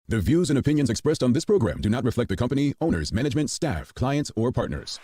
The views and opinions expressed on this program do not reflect the company, owners, management, staff, clients, or partners.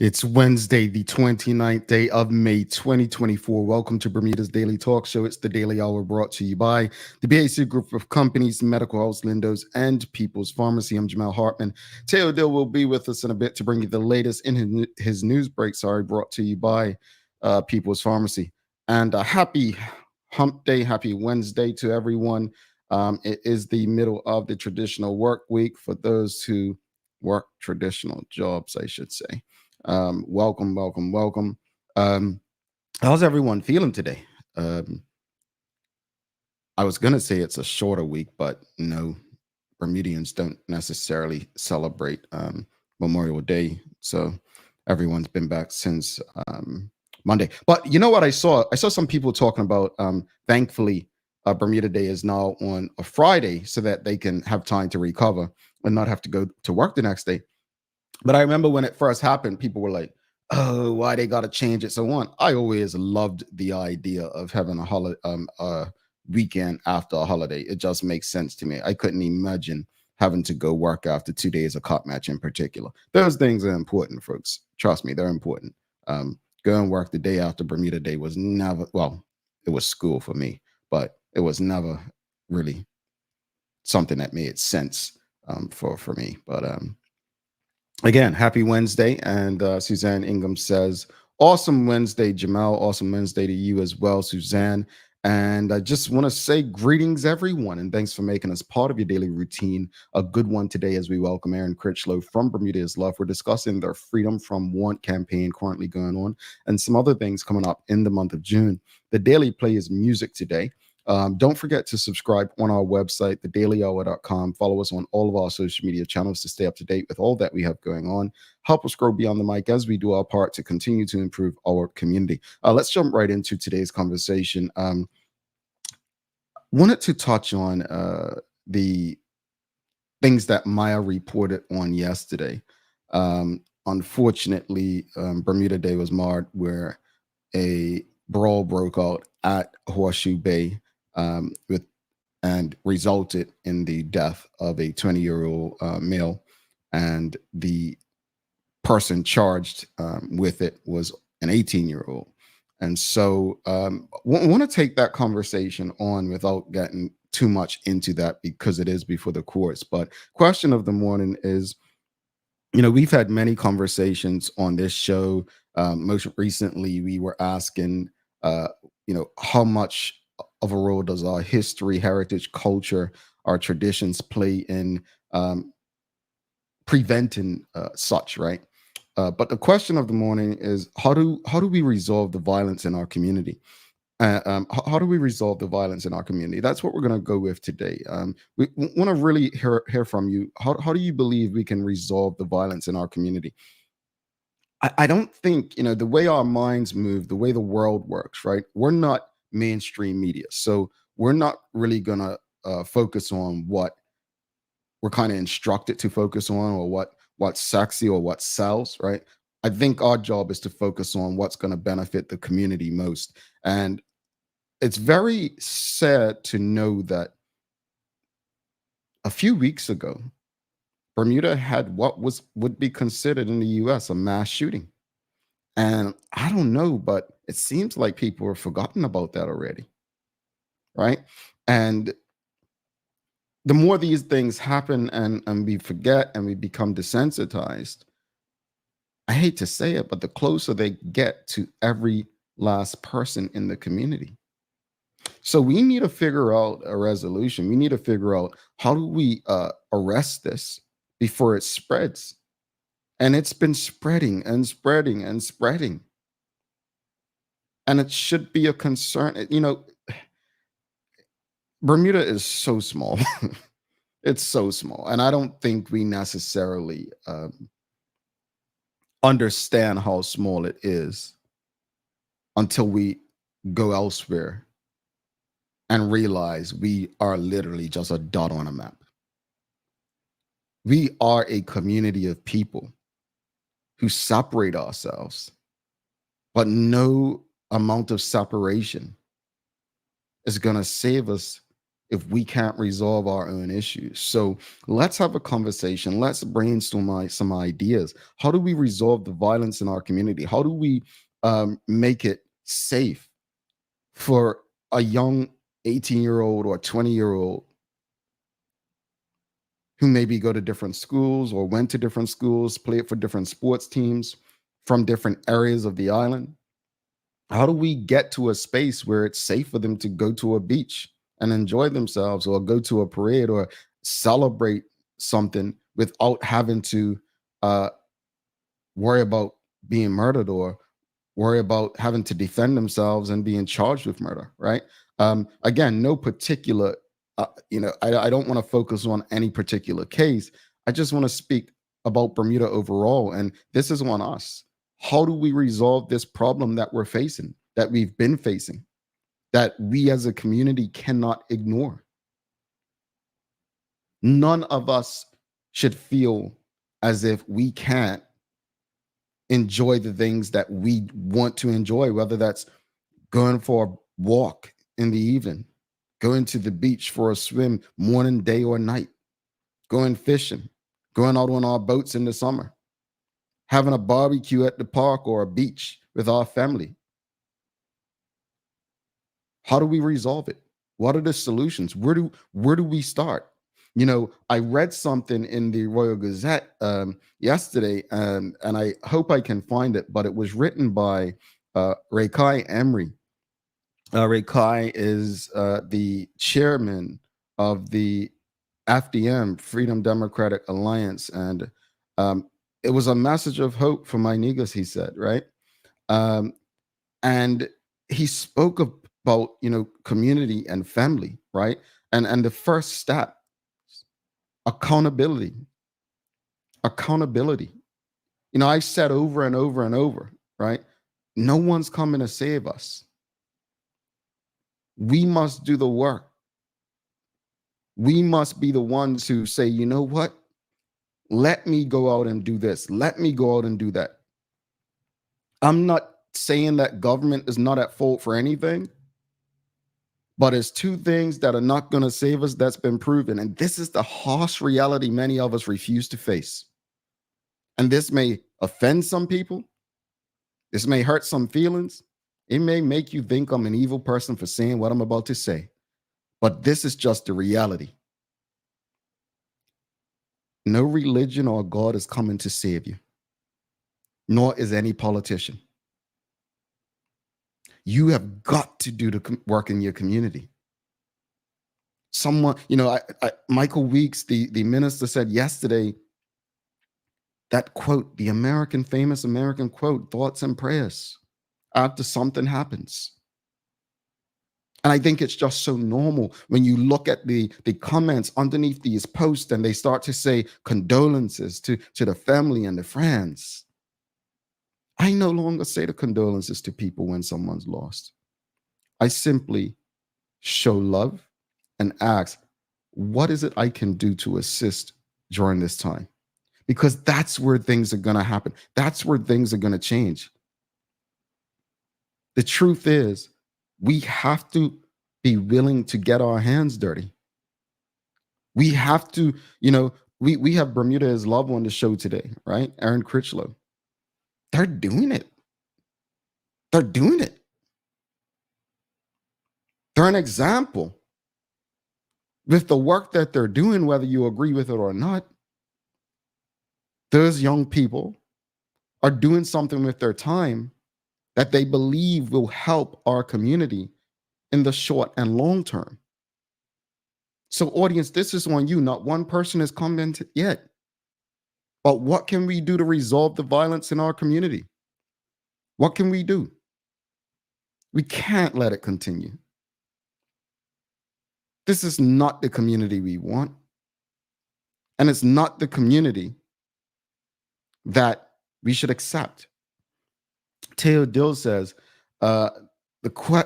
It's Wednesday, the 29th day of May, 2024. Welcome to Bermuda's Daily Talk Show. It's the Daily Hour brought to you by the BAC Group of Companies, Medical House Lindos, and People's Pharmacy. I'm Jamal Hartman. Teo Dill will be with us in a bit to bring you the latest in his news break, brought to you by People's Pharmacy. And a happy hump day, happy Wednesday to everyone. It is the middle of the traditional work week for those who work traditional jobs, I should say. Welcome. How's everyone feeling today? I was gonna say it's a shorter week, but no, Bermudians don't necessarily celebrate Memorial Day, so everyone's been back since Monday. But you know what I saw? I saw some people talking about thankfully Bermuda Day is now on a Friday so that they can have time to recover and not have to go to work the next day. But I remember when it first happened, people were like, "Oh, why they got to change it?" So on. I always loved the idea of having a weekend after a holiday. It just makes sense to me. I couldn't imagine having to go work after 2 days of cop match in particular. Those things are important, folks. Trust me, they're important. Go and work the day after Bermuda Day was never, well, it was school for me, but it was never really something that made sense for me. But again, happy Wednesday. And Suzanne Ingham says, awesome Wednesday, Jamal. Awesome Wednesday to you as well, Suzanne. And I just want to say greetings, everyone, and thanks for making us part of your daily routine. A good one today as we welcome Aaron Crichlow from Bermuda is Love. We're discussing their Freedom from Want campaign currently going on and some other things coming up in the month of June. The Daily Play is music today. Don't forget to subscribe on our website, thedailyhour.com. Follow us on all of our social media channels to stay up to date with all that we have going on. Help us grow beyond the mic as we do our part to continue to improve our community. Let's jump right into today's conversation. Wanted to touch on the things that Maya reported on yesterday. Unfortunately, Bermuda Day was marred where a brawl broke out at Horseshoe Bay with and resulted in the death of a 20-year-old male, and the person charged with it was an 18-year-old. And so want to take that conversation on without getting too much into that because it is before the courts. But question of the morning is, we've had many conversations on this show. Most recently, we were asking, how much of a role does our history, heritage, culture, our traditions play in preventing such, right? But the question of the morning is, how do we resolve the violence in our community? How do we resolve the violence in our community? That's what we're going to go with today. We want to really hear from you. How do you believe we can resolve the violence in our community? I don't think, the way our minds move, the way the world works, right? We're not mainstream media. So we're not really going to focus on what we're kind of instructed to focus on or what's sexy or what sells, right? I think our job is to focus on what's going to benefit the community most. And it's very sad to know that a few weeks ago, Bermuda had what would be considered in the US a mass shooting. And I don't know, but it seems like people have forgotten about that already. Right. And the more these things happen and we forget and we become desensitized, I hate to say it, but the closer they get to every last person in the community. So we need to figure out a resolution. We need to figure out, how do we arrest this before it spreads? And it's been spreading and spreading and spreading. And it should be a concern. Bermuda is so small. It's so small. And I don't think we necessarily understand how small it is until we go elsewhere and realize we are literally just a dot on a map. We are a community of people who separate ourselves, but no amount of separation is going to save us if we can't resolve our own issues. So let's have a conversation. Let's brainstorm some ideas. How do we resolve the violence in our community? How do we make it safe for a young 18-year-old or 20-year-old who maybe go to different schools or went to different schools, played for different sports teams from different areas of the island? How do we get to a space where it's safe for them to go to a beach and enjoy themselves, or go to a parade, or celebrate something without having to uh, worry about being murdered, or worry about having to defend themselves and being charged with murder, right? Again, no particular, I don't want to focus on any particular case. I just want to speak about Bermuda overall. And this is on us. How do we resolve this problem that we're facing, that we've been facing, that we as a community cannot ignore? None of us should feel as if we can't enjoy the things that we want to enjoy, whether that's going for a walk in the evening, going to the beach for a swim morning, day, or night, going fishing, going out on our boats in the summer, having a barbecue at the park or a beach with our family. How do we resolve it? What are the solutions? Where do we start? I read something in the Royal Gazette yesterday, and I hope I can find it, but it was written by Rekai Emery. Rekai is the chairman of the FDM, Freedom Democratic Alliance, and it was a message of hope for my niggas, he said, right? And he spoke about community and family, right? And the first step, accountability. Accountability. I said over and over and over, right? No one's coming to save us. We must do the work. We must be the ones who say, you know what? Let me go out and do this. Let me go out and do that. I'm not saying that government is not at fault for anything, but it's two things that are not going to save us that's been proven. And this is the harsh reality many of us refuse to face. And this may offend some people. This may hurt some feelings. It may make you think I'm an evil person for saying what I'm about to say. But this is just the reality. No religion or God is coming to save you, nor is any politician. You have got to do the work in your community. Someone, Michael Weeks, the minister, said yesterday that quote, the famous American quote, thoughts and prayers after something happens. And I think it's just so normal when you look at the comments underneath these posts and they start to say condolences to the family and the friends. I no longer say the condolences to people when someone's lost. I simply show love and ask, what is it I can do to assist during this time? Because that's where things are going to happen. That's where things are going to change. The truth is, we have to be willing to get our hands dirty. We have to, we have Bermuda as Love on the show today, right? Aaron Crichlow. They're doing it. They're doing it. They're an example. with the work that they're doing, whether you agree with it or not, those young people are doing something with their time that they believe will help our community in the short and long term. So, audience, this is on you. Not one person has commented yet. But what can we do to resolve the violence in our community? What can we do? We can't let it continue. This is not the community we want. And it's not the community that we should accept. Teo Dill says, uh,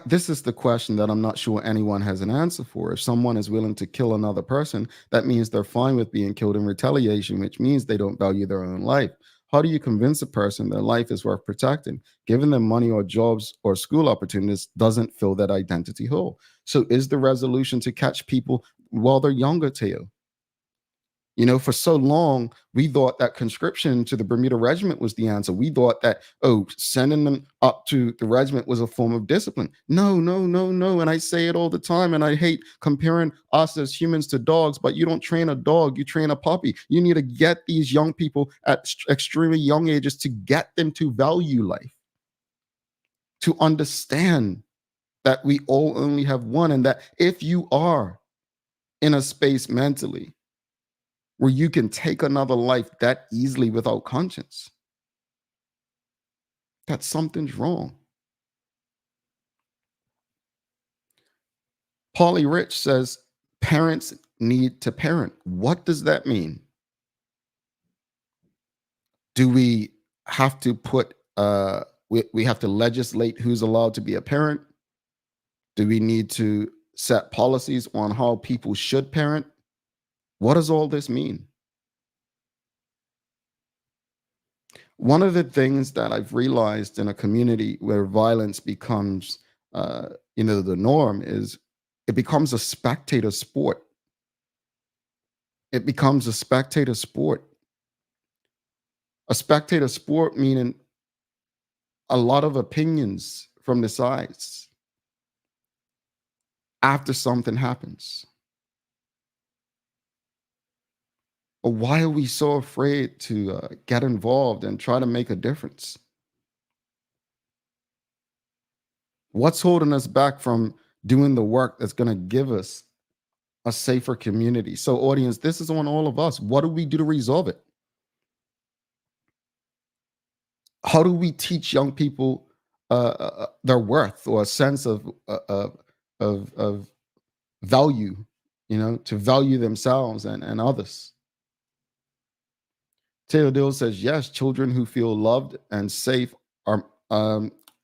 this is the question that I'm not sure anyone has an answer for. If someone is willing to kill another person, that means they're fine with being killed in retaliation, which means they don't value their own life. How do you convince a person their life is worth protecting? Giving them money or jobs or school opportunities doesn't fill that identity hole. So is the resolution to catch people while they're younger, Teo? You know, for so long, we thought that conscription to the Bermuda Regiment was the answer. We thought that, oh, sending them up to the regiment was a form of discipline. No, no, no, no. And I say it all the time, and I hate comparing us as humans to dogs, but you don't train a dog, you train a puppy. You need to get these young people at extremely young ages to get them to value life, to understand that we all only have one, and that if you are in a space mentally where you can take another life that easily without conscience, that something's wrong. Polly Rich says parents need to parent. What does that mean? Do we have to put we have to legislate who's allowed to be a parent? Do we need to set policies on how people should parent? What does all this mean? One of the things that I've realized in a community where violence becomes, the norm is it becomes a spectator sport. It becomes a spectator sport. A spectator sport meaning a lot of opinions from the sides after something happens. But why are we so afraid to get involved and try to make a difference? What's holding us back from doing the work that's going to give us a safer community? So, audience, this is on all of us. What do we do to resolve it? How do we teach young people their worth or a sense of value? To value themselves and others. Teodil says, yes, children who feel loved and safe are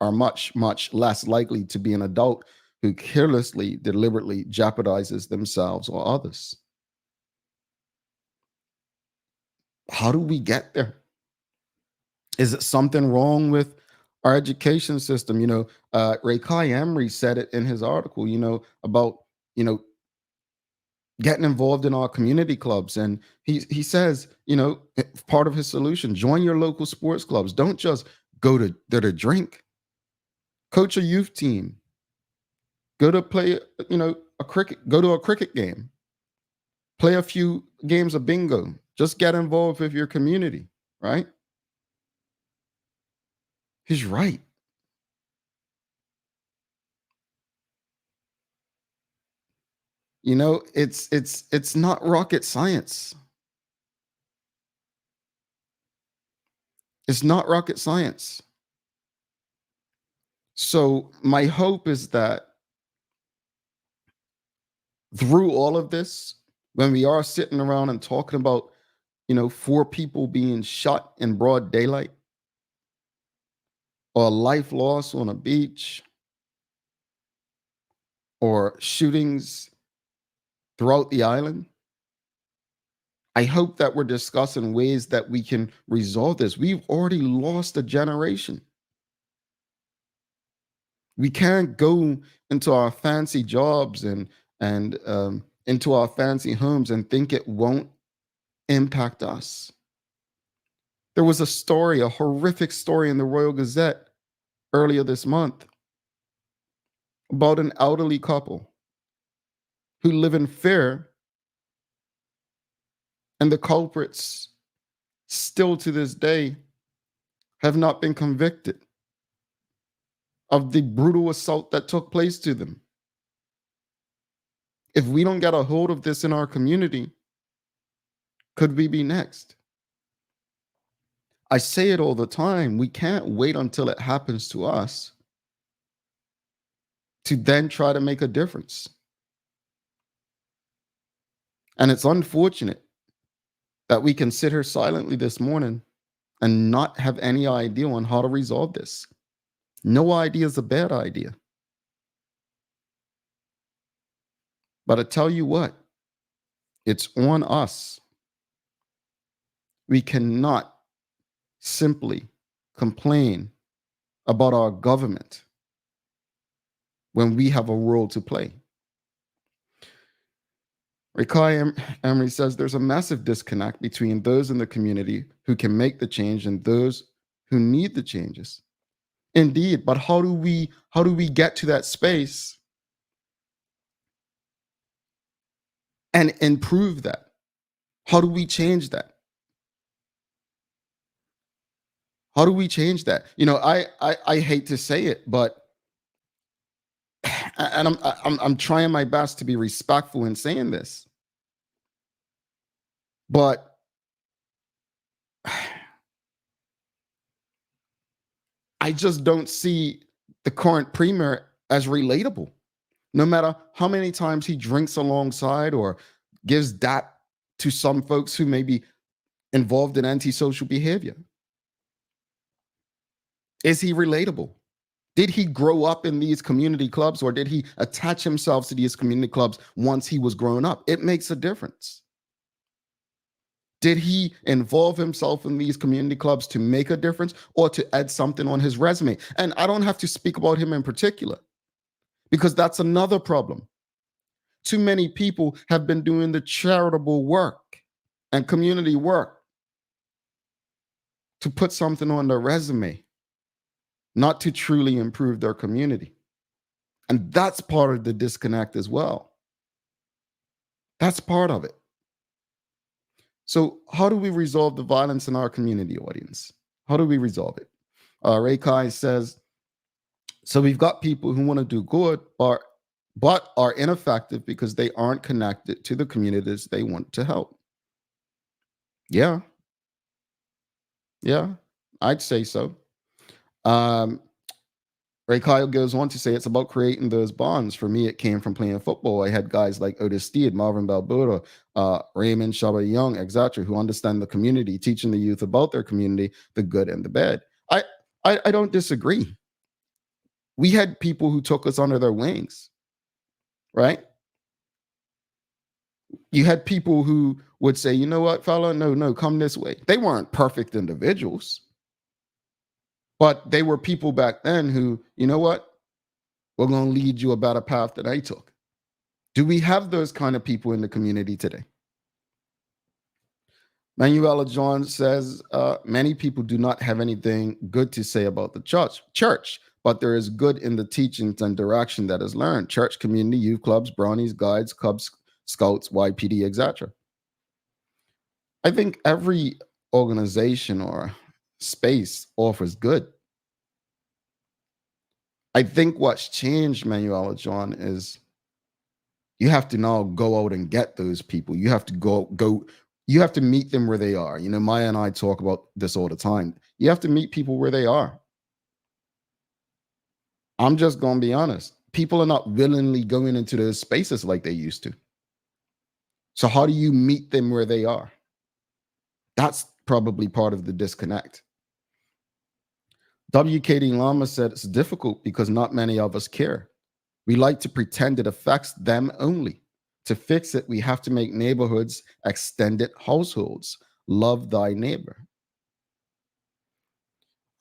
much less likely to be an adult who carelessly, deliberately jeopardizes themselves or others. How do we get there? Is it something wrong with our education system? Ray Kai Emery said it in his article, about, getting involved in our community clubs. And he says, part of his solution, join your local sports clubs. Don't just go to there to drink. Coach a youth team. Go to play, go to a cricket game. Play a few games of bingo. Just get involved with your community, right? He's right. It's not rocket science. It's not rocket science. So my hope is that through all of this, when we are sitting around and talking about, 4 people being shot in broad daylight, or life loss on a beach, or shootings throughout the island, I hope that we're discussing ways that we can resolve this. We've already lost a generation. We can't go into our fancy jobs and into our fancy homes and think it won't impact us. There was a story, a horrific story in the Royal Gazette earlier this month about an elderly couple who live in fear, and the culprits still to this day have not been convicted of the brutal assault that took place to them. If we don't get a hold of this in our community, could we be next? I say it all the time. We can't wait until it happens to us to then try to make a difference. And it's unfortunate that we can sit here silently this morning and not have any idea on how to resolve this. No idea is a bad idea. But I tell you what, it's on us. We cannot simply complain about our government when we have a role to play. Rikai Emery says there's a massive disconnect between those in the community who can make the change and those who need the changes. Indeed, but how do we get to that space and improve that? How do we change that? How do we change that? You know, I hate to say it, but and I'm trying my best to be respectful in saying this, but I just don't see the current premier as relatable. No matter how many times he drinks alongside or gives that to some folks who may be involved in antisocial behavior. Is he relatable? Did he grow up in these community clubs, or did he attach himself to these community clubs once he was grown up? It makes a difference. Did he involve himself in these community clubs to make a difference or to add something on his resume? And I don't have to speak about him in particular, because that's another problem. Too many people have been doing the charitable work and community work to put something on their resume, not to truly improve their community. And that's part of the disconnect as well. That's part of it. So how do we resolve the violence in our community, audience? How do we resolve it? Ray Kai says, so we've got people who want to do good, but are ineffective because they aren't connected to the communities they want to help. Yeah, I'd say so. Ray Kyle goes on to say it's about creating those bonds. For me, it came from playing football. I had guys like Otis Steed, Marvin Balboa, Raymond Shaba Young, etc., who understand the community, teaching the youth about their community, the good and the bad. I don't disagree. We had people who took us under their wings, right? You had people who would say, you know what, fella, no, come this way. They weren't perfect individuals, but they were people back then who, you know what, we're going to lead you a better path than I took. Do we have those kind of people in the community today? Manuela John says, many people do not have anything good to say about the church, but there is good in the teachings and direction that is learned. Church, community, youth clubs, brownies, guides, Cubs, Scouts, YPD, etc. I think every organization or space offers good. I think what's changed, Manuela John, is you have to now go out and get those people. You have to go, you have to meet them where they are. You know, Maya and I talk about this all the time. You have to meet people where they are. I'm just going to be honest. People are not willingly going into those spaces like they used to. So how do you meet them where they are? That's probably part of the disconnect. WKD Lama said it's difficult because not many of us care. We like to pretend it affects them only. To fix it, we have to make neighborhoods extended households. Love thy neighbor.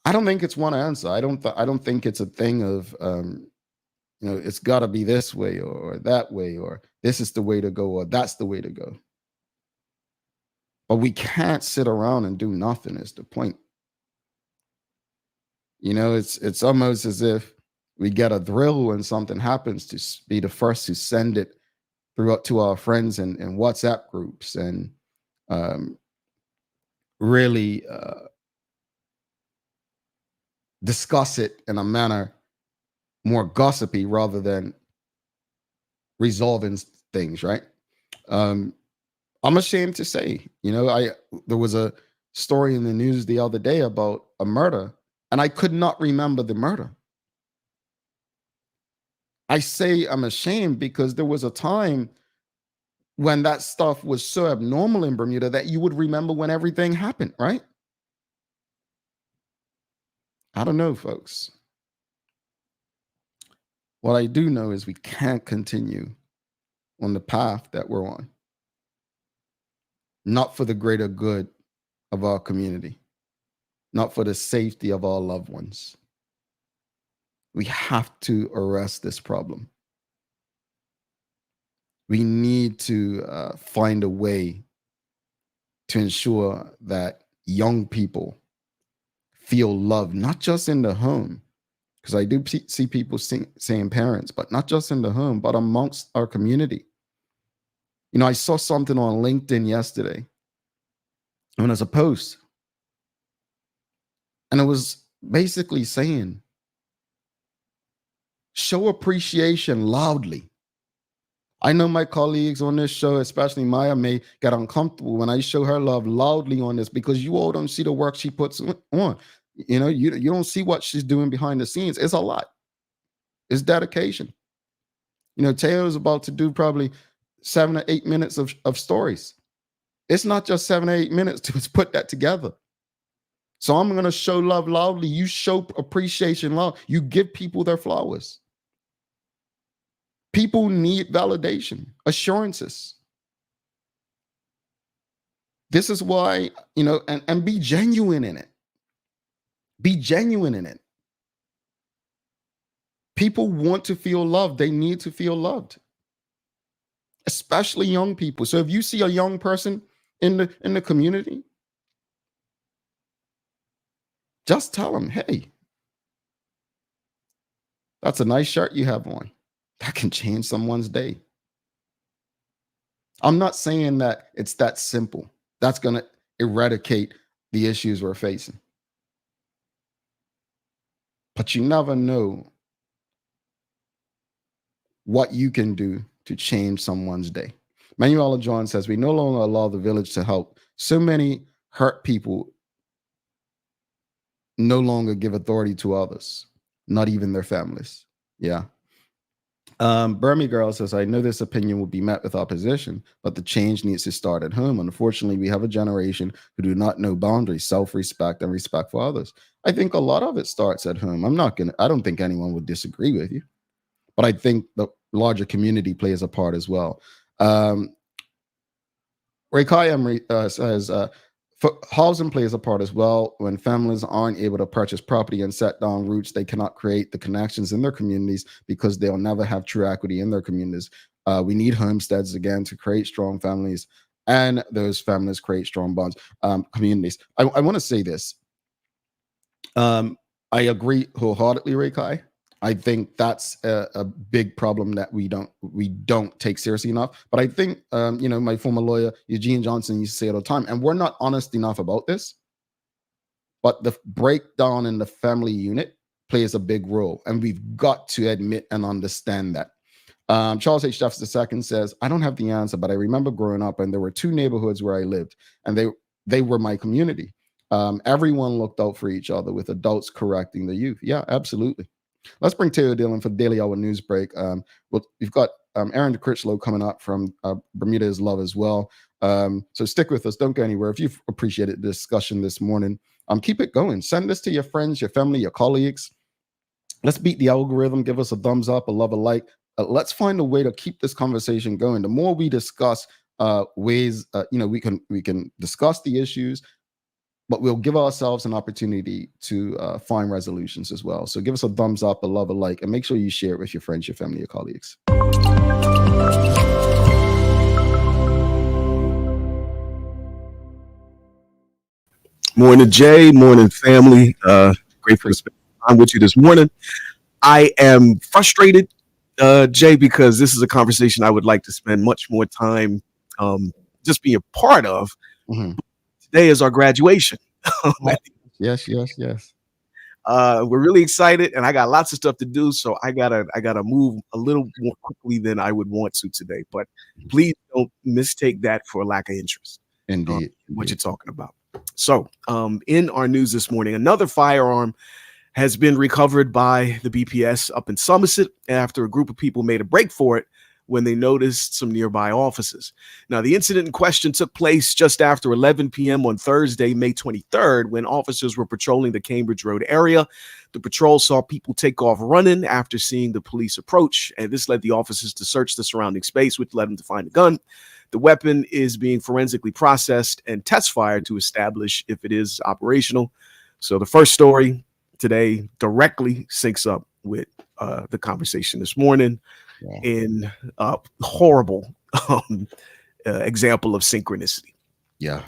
I don't think it's one answer. I don't think it's a thing of you know, it's got to be this way or that way, or this is the way to go, or that's the way to go. But we can't sit around and do nothing is the point. You know, it's almost as if we get a thrill when something happens to be the first to send it throughout to our friends and WhatsApp groups, and um, really discuss it in a manner more gossipy rather than resolving things, right? Um, I'm ashamed to say, I there was a story in the news the other day about a murder, and I could not remember the murder. I say I'm ashamed because there was a time when that stuff was so abnormal in Bermuda that you would remember when everything happened, right? I don't know, folks. What I do know is we can't continue on the path that we're on, not for the greater good of our community, not for the safety of our loved ones. We have to arrest this problem. We need to find a way to ensure that young people feel love, not just in the home, because I do see people saying parents, but not just in the home, but amongst our community. I saw something on LinkedIn yesterday, and there's a post, and it was basically saying, show appreciation loudly. I know my colleagues on this show, especially Maya, may get uncomfortable when I show her love loudly on this because you all don't see the work she puts on. You don't see what she's doing behind the scenes. It's a lot. It's dedication. Taylor's about to do probably 7 or 8 minutes of stories. It's not just 7 or 8 minutes to put that together. So I'm going to show love loudly. You show appreciation loud. You give people their flowers. People need validation, assurances. This is why, and be genuine in it. Be genuine in it. People want to feel loved. They need to feel loved, especially young people. So if you see a young person in the community, just tell them, hey, that's a nice shirt you have on. That can change someone's day. I'm not saying that it's that simple. That's going to eradicate the issues we're facing. But you never know what you can do to change someone's day. Manuela John says, we no longer allow the village to help. So many hurt people no longer give authority to others, not even their families. Yeah. Burmy Girl says, I know this opinion will be met with opposition, but the change needs to start at home. Unfortunately, we have a generation who do not know boundaries, self-respect, and respect for others. I think a lot of it starts at home. I don't think anyone would disagree with you, but I think the larger community plays a part as well. Ray Kayam says, housing plays a part as well. When families aren't able to purchase property and set down roots, they cannot create the connections in their communities because they'll never have true equity in their communities. We need homesteads again to create strong families, and those families create strong bonds, communities. I want to say this. I agree wholeheartedly, Ray Kai. I think that's a big problem that we don't take seriously enough. But I think, my former lawyer, Eugene Johnson, used to say it all the time, and we're not honest enough about this, but the breakdown in the family unit plays a big role, and we've got to admit and understand that. Charles H. Jefferson II says, I don't have the answer, but I remember growing up, and there were 2 neighborhoods where I lived, and they were my community. Everyone looked out for each other with adults correcting the youth. Yeah, absolutely. Let's bring Taylor Dillon for the Daily Hour News Break. We've got Aaron Crichlow coming up from Bermuda is Love as well. So stick with us. Don't go anywhere. If you've appreciated the discussion this morning, keep it going. Send this to your friends, your family, your colleagues. Let's beat the algorithm. Give us a thumbs up, a love, a like. Let's find a way to keep this conversation going. The more we discuss ways, we can discuss the issues, but we'll give ourselves an opportunity to find resolutions as well. So give us a thumbs up, a love, a like, and make sure you share it with your friends, your family, your colleagues. Morning, Jay. Morning, family. Grateful to spend time with you this morning. I am frustrated Jay, because this is a conversation I would like to spend much more time just being a part of. Mhm. Today is our graduation. Yes, yes, yes. We're really excited, and I got lots of stuff to do, so I gotta move a little more quickly than I would want to today. But please don't mistake that for a lack of interest. Indeed. What you're talking about. So, in our news this morning, another firearm has been recovered by the BPS up in Somerset after a group of people made a break for it when they noticed some nearby officers. Now, the incident in question took place just after 11 p.m. on Thursday, May 23rd, when officers were patrolling the Cambridge Road area. The patrol saw people take off running after seeing the police approach, and this led the officers to search the surrounding space, which led them to find a gun. The weapon is being forensically processed and test fired to establish if it is operational. So the first story today directly syncs up with the conversation this morning in a horrible example of synchronicity. Yeah.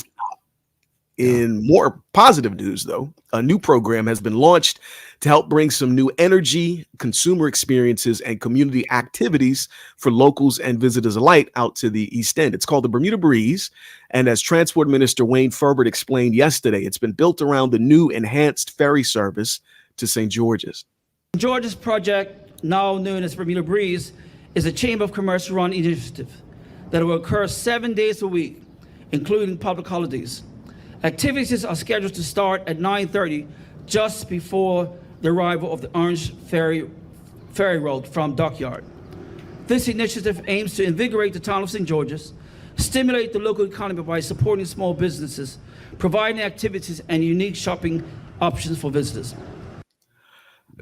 In more positive news, though, a new program has been launched to help bring some new energy, consumer experiences, and community activities for locals and visitors alike out to the East End. It's called the Bermuda Breeze. And as Transport Minister Wayne Furbert explained yesterday, it's been built around the new enhanced ferry service to St. George's. George's project, now known as Bermuda Breeze, is a Chamber of Commerce run initiative that will occur 7 days a week, including public holidays. Activities are scheduled to start at 9:30, just before the arrival of the Orange Ferry Road from Dockyard. This initiative aims to invigorate the town of St. George's, stimulate the local economy by supporting small businesses, providing activities and unique shopping options for visitors.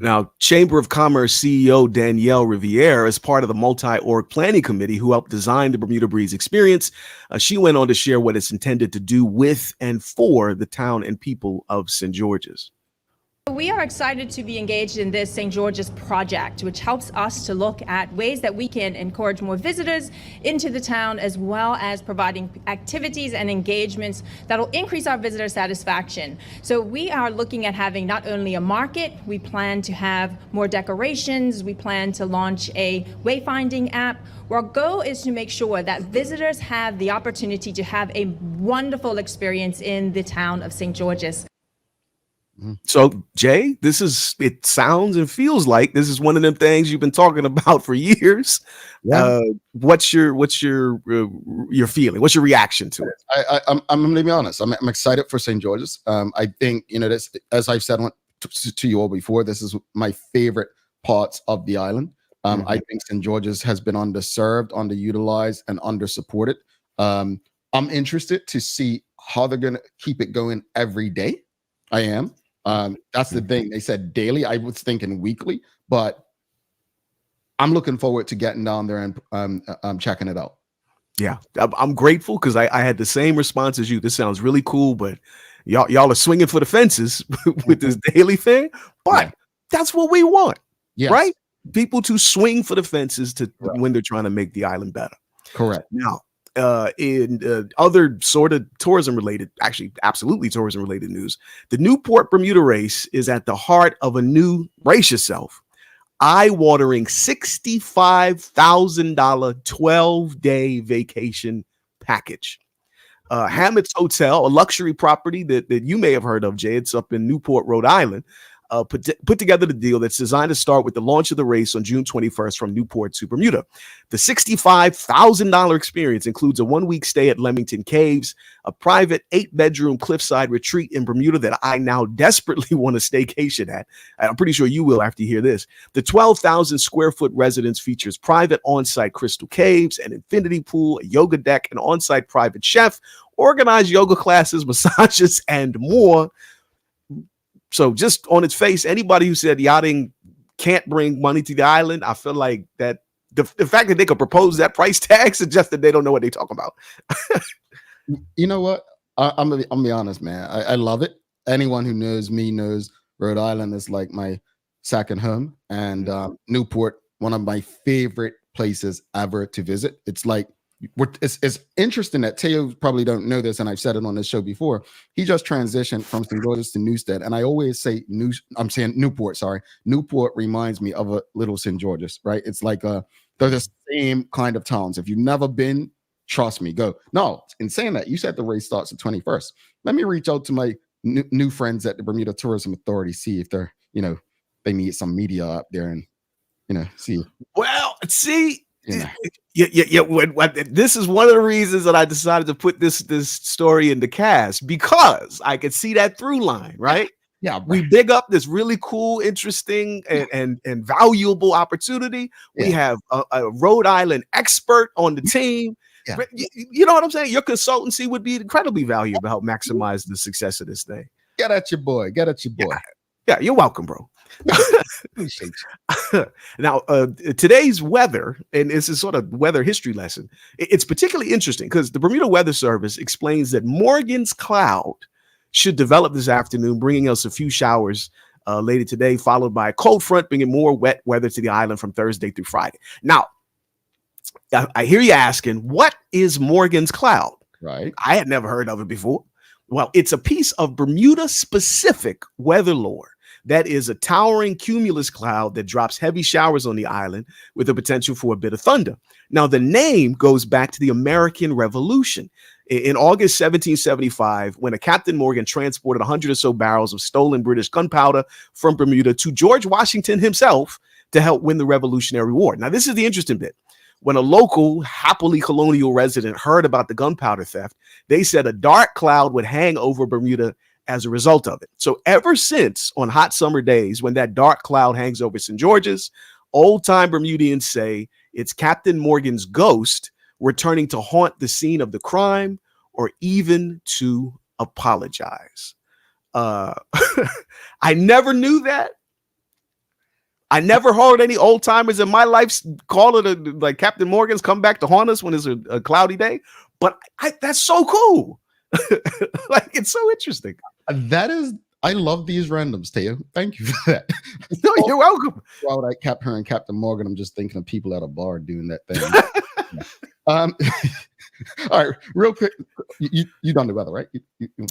Now, Chamber of Commerce CEO Danielle Riviere is part of the multi-org planning committee who helped design the Bermuda Breeze experience. She went on to share what it's intended to do with and for the town and people of St. George's. We are excited to be engaged in this St. George's project, which helps us to look at ways that we can encourage more visitors into the town, as well as providing activities and engagements that will increase our visitor satisfaction. So we are looking at having not only a market, we plan to have more decorations, we plan to launch a wayfinding app. Our goal is to make sure that visitors have the opportunity to have a wonderful experience in the town of St. George's. So, Jay, it sounds and feels like this is one of them things you've been talking about for years. Yeah. What's your feeling? What's your reaction to it? I'm going to be honest. I'm excited for St. George's. I think, this, as I've said to you all before, this is my favorite parts of the island. I think St. George's has been underserved, underutilized, and undersupported. I'm interested to see how they're going to keep it going every day. I am. That's the thing. They said daily. I was thinking weekly, but I'm looking forward to getting down there and checking it out. Yeah, I'm grateful because I had the same response as you. This sounds really cool, but y'all are swinging for the fences with this daily thing. But that's what we want, right? People to swing for the fences when they're trying to make the island better. Correct. Now, in other sort of tourism related, actually absolutely tourism related news, the Newport Bermuda race is at the heart of a new, brace yourself, eye-watering $65,000 12-day vacation package. Hammett's Hotel, a luxury property that you may have heard of, Jay. It's up in Newport, Rhode Island. Put together the deal that's designed to start with the launch of the race on June 21st from Newport to Bermuda. The $65,000 experience includes a 1-week stay at Leamington Caves, a private 8-bedroom cliffside retreat in Bermuda that I now desperately want to staycation at. I'm pretty sure you will after you hear this. The 12,000 square foot residence features private on-site crystal caves, an infinity pool, a yoga deck, an on-site private chef, organized yoga classes, massages, and more. So just on its face, anybody who said yachting can't bring money to the island, I feel like that the fact that they could propose that price tag suggests that they don't know what they're talking about. You know what? I'm gonna be honest, man. I love it. Anyone who knows me knows Rhode Island is like my second home, and Newport, one of my favorite places ever to visit. It's like It's interesting that Teo probably don't know this, and I've said it on this show before. He just transitioned from St. George's to Newstead, and I always say I'm saying Newport. Sorry, Newport reminds me of a little St. George's, right? It's like they're the same kind of towns. If you've never been, trust me, go. No, in saying that, you said the race starts the 21st. Let me reach out to my new friends at the Bermuda Tourism Authority, see if they're they need some media up there, and see. Well, see. Yeah. This is one of the reasons that I decided to put this story in the cast, because I could see that through line, right? Yeah, we big up this really cool, interesting, and valuable opportunity. Yeah. We have a Rhode Island expert on the team. Yeah. You know what I'm saying? Your consultancy would be incredibly valuable to help maximize the success of this thing. Get at your boy. Yeah, you're welcome, bro. Now, today's weather, and this is sort of weather history lesson. It's particularly interesting because the Bermuda Weather Service explains that Morgan's cloud should develop this afternoon, bringing us a few showers later today, followed by a cold front, bringing more wet weather to the island from Thursday through Friday. Now, I hear you asking, what is Morgan's cloud? Right. I had never heard of it before. Well, it's a piece of Bermuda-specific weather lore that is a towering cumulus cloud that drops heavy showers on the island with the potential for a bit of thunder. Now, the name goes back to the American Revolution. In August 1775, when a Captain Morgan transported 100 or so barrels of stolen British gunpowder from Bermuda to George Washington himself to help win the Revolutionary War. Now, this is the interesting bit. When a local, happily colonial resident heard about the gunpowder theft, they said a dark cloud would hang over Bermuda as a result of it. So ever since, on hot summer days, when that dark cloud hangs over St. George's, old-time Bermudians say it's Captain Morgan's ghost returning to haunt the scene of the crime or even to apologize. I never knew that. I never heard any old timers in my life call it like Captain Morgan's come back to haunt us when it's a cloudy day. But that's so cool. Like, it's so interesting. I love these randoms, Teo. Thank you for that. No, you're welcome. While I kept hearing Captain Morgan, I'm just thinking of people at a bar doing that thing. All right, real quick. You done the weather, right?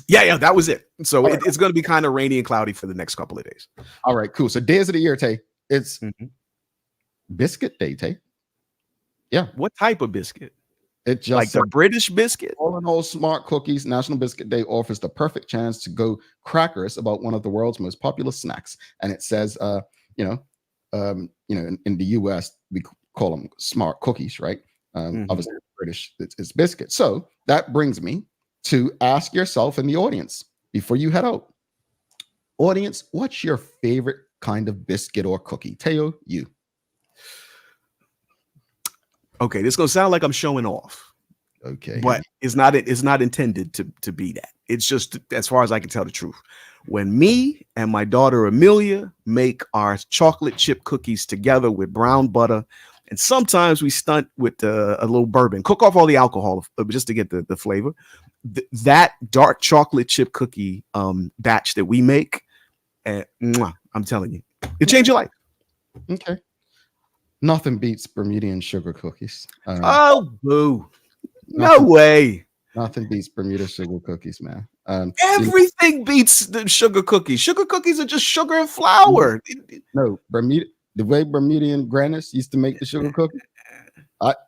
Yeah, that was it. So it's going to be kind of rainy and cloudy for the next couple of days. All right, cool. So days of the year, Tay. It's biscuit day, Tay. Yeah. What type of biscuit? It just like the British biscuit? All in all, Smart Cookies National Biscuit Day offers the perfect chance to go crackers about one of the world's most popular snacks. And it says, in the US, we call them Smart Cookies, right? Obviously, British, it's biscuit. So that brings me to ask yourself in the audience before you head out. Audience, what's your favorite kind of biscuit or cookie? Teo, you. Okay, this is gonna sound like I'm showing off. Okay, but it's not intended to be that. It's just, as far as I can tell the truth. When me and my daughter Amelia make our chocolate chip cookies together with brown butter, and sometimes we stunt with a little bourbon, cook off all the alcohol just to get the flavor. That dark chocolate chip cookie batch that we make, I'm telling you, it changed your life. Okay. Nothing beats Bermudian sugar cookies. Oh, boo. No way. Nothing beats Bermuda sugar cookies, man. Everything beats the sugar cookies. Sugar cookies are just sugar and flour. No, Bermuda, the way Bermudian grannies used to make the sugar cookie,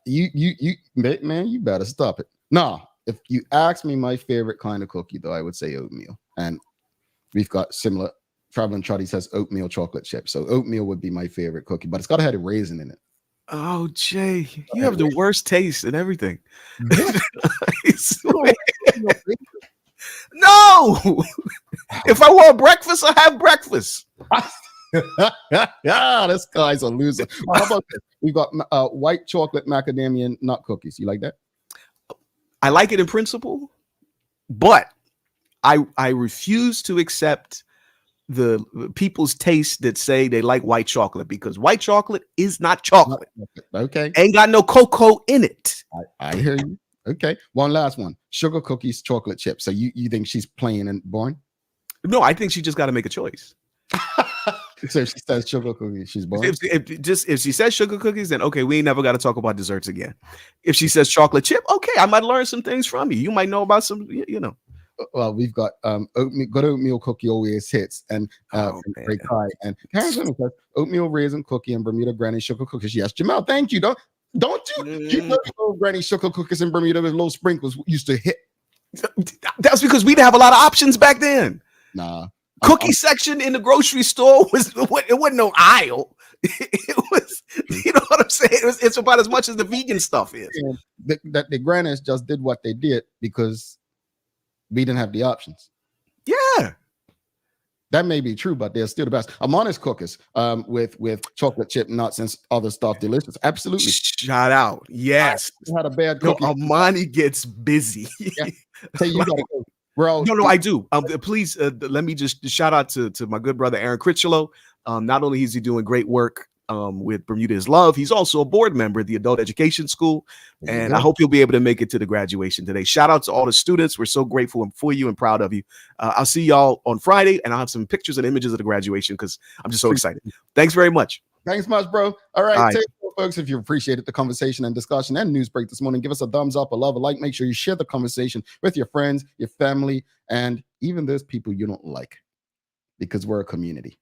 you better stop it. Nah, if you ask me my favorite kind of cookie, though, I would say oatmeal. And we've got similar. Traveling Trotty says oatmeal chocolate chip. So oatmeal would be my favorite cookie, but it's got to have a raisin in it. Oh, Jay, you have the worst taste in everything. No, if I want breakfast, I have breakfast. This guy's a loser. How about this? We've got white chocolate macadamia nut cookies. You like that? I like it in principle, but I refuse to accept the people's taste that say they like white chocolate, because white chocolate is not chocolate. Okay. Ain't got no cocoa in it. I hear you. Okay. One last one. Sugar cookies, chocolate chips. So you think she's plain and boring? No, I think she just got to make a choice. So if she says sugar cookies, she's born. If she says sugar cookies, then okay, we ain't never got to talk about desserts again. If she says chocolate chip, okay, I might learn some things from you. You might know about some, you know. Well, we've got oatmeal cookie always hits, and from Ray Kai, and Karen says oatmeal raisin cookie and Bermuda granny sugar cookies. Yes, Jamel, thank you. Don't you know little granny sugar cookies in Bermuda with little sprinkles used to hit. That's because we didn't have a lot of options back then. Nah. Cookie section in the grocery store it wasn't no aisle. It was, you know what I'm saying? It's about as much as the vegan stuff is. That the grannies just did what they did because we didn't have the options. Yeah. That may be true, but they're still the best. Amonis cookies with chocolate chip nuts and other stuff, delicious. Absolutely. Shout out. Yes. I had a bad cookie. Amani gets busy. Yeah. Hey, you gotta go. Bro, no, I do. Please let me just shout out to my good brother Aaron Crichlow. Not only is he doing great work with Bermuda is Love, he's also a board member at the Adult Education School, and I hope you'll be able to make it to the graduation today. Shout out to all the students. We're so grateful for you and proud of you. I'll see y'all on Friday, and I'll have some pictures and images of the graduation because I'm just so excited. Thanks very much. Thanks much, bro. All right. Take care, folks. If you appreciated the conversation and discussion and news break this morning, give us a thumbs up, a love, a like. Make sure you share the conversation with your friends, your family, and even those people you don't like, because we're a community.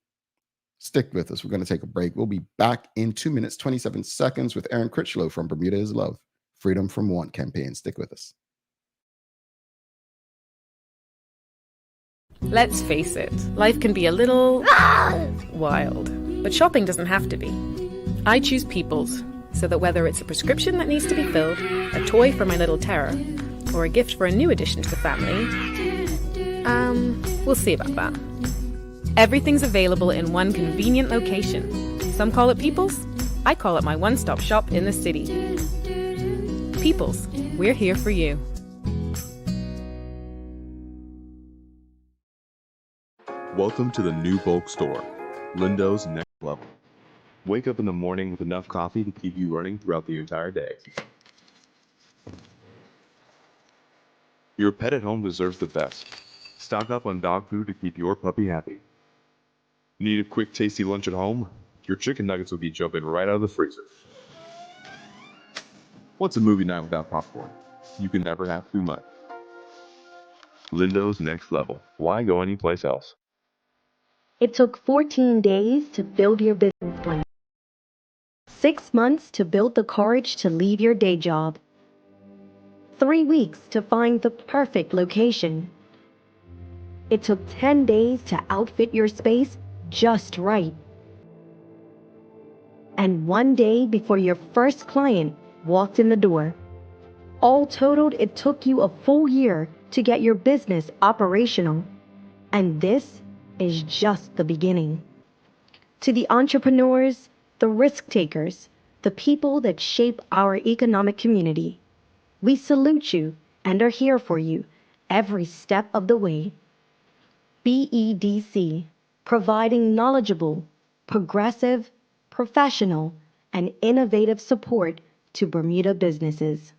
Stick with us. We're going to take a break. We'll be back in 2 minutes, 27 seconds with Aaron Crichlow from Bermuda is Love, Freedom from Want campaign. Stick with us. Let's face it, life can be a little wild, but shopping doesn't have to be. I choose People's, so that whether it's a prescription that needs to be filled, a toy for my little terror, or a gift for a new addition to the family, we'll see about that. Everything's available in one convenient location. Some call it People's. I call it my one-stop shop in the city. People's, we're here for you. Welcome to the new bulk store, Lindo's Next Level. Wake up in the morning with enough coffee to keep you running throughout the entire day. Your pet at home deserves the best. Stock up on dog food to keep your puppy happy. Need a quick, tasty lunch at home? Your chicken nuggets will be jumping right out of the freezer. What's a movie night without popcorn? You can never have too much. Lindo's Next Level. Why go anyplace else? It took 14 days to build your business plan. 6 months to build the courage to leave your day job. 3 weeks to find the perfect location. It took 10 days to outfit your space just right. And 1 day before your first client walked in the door. All totaled, it took you a full year to get your business operational. And this is just the beginning. To the entrepreneurs, the risk takers, the people that shape our economic community, we salute you and are here for you every step of the way. BEDC, providing knowledgeable, progressive, professional, and innovative support to Bermuda businesses.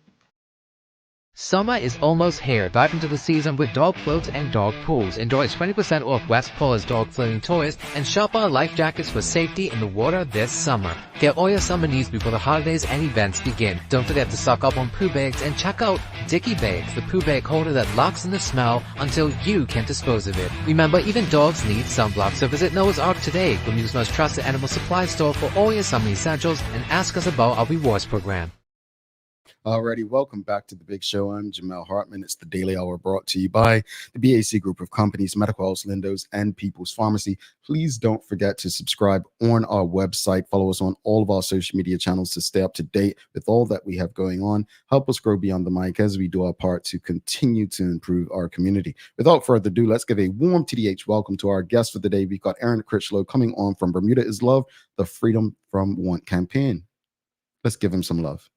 Summer is almost here. Dive into the season with dog floats and dog pools. Enjoy 20% off West Paul's dog floating toys and shop our life jackets for safety in the water this summer. Get all your summer needs before the holidays and events begin. Don't forget to stock up on poo bags and check out Dicky Bags, the poo bag holder that locks in the smell until you can dispose of it. Remember, even dogs need sunblock, so visit Noah's Ark today, Bermuda's most trusted animal supply store for all your summer essentials, and ask us about our rewards program. Alrighty, welcome back to the big show. I'm Jamel Hartman. It's the Daily Hour brought to you by the BAC Group of Companies, Medical House, Lindo's, and People's Pharmacy. Please don't forget to subscribe on our website. Follow us on all of our social media channels to stay up to date with all that we have going on. Help us grow beyond the mic as we do our part to continue to improve our community. Without further ado, let's give a warm TDH welcome to our guest for the day. We've got Aaron Crichlow coming on from Bermuda is Love, the Freedom from Want campaign. Let's give him some love.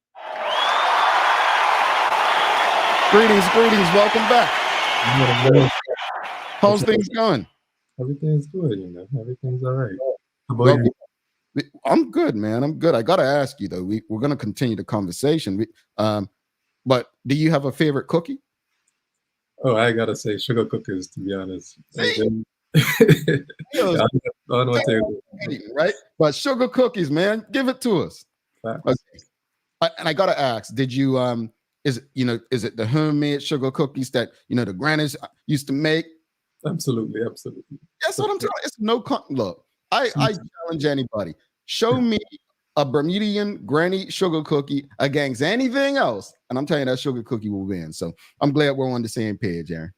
Greetings, welcome back. How's things going? Everything's good, everything's all right. How about you? I'm good, man. I'm good. I gotta ask you though. We're gonna continue the conversation. But do you have a favorite cookie? Oh, I gotta say sugar cookies, to be honest. I don't Tell know. us eating, right? But sugar cookies, man, give it to us. Okay. And I gotta ask, did you is it the homemade sugar cookies that the grannies used to make? Absolutely. That's what I'm telling you. It's no look. I challenge anybody. Show me a Bermudian granny sugar cookie against anything else, and I'm telling you that sugar cookie will win. So I'm glad we're on the same page, Aaron.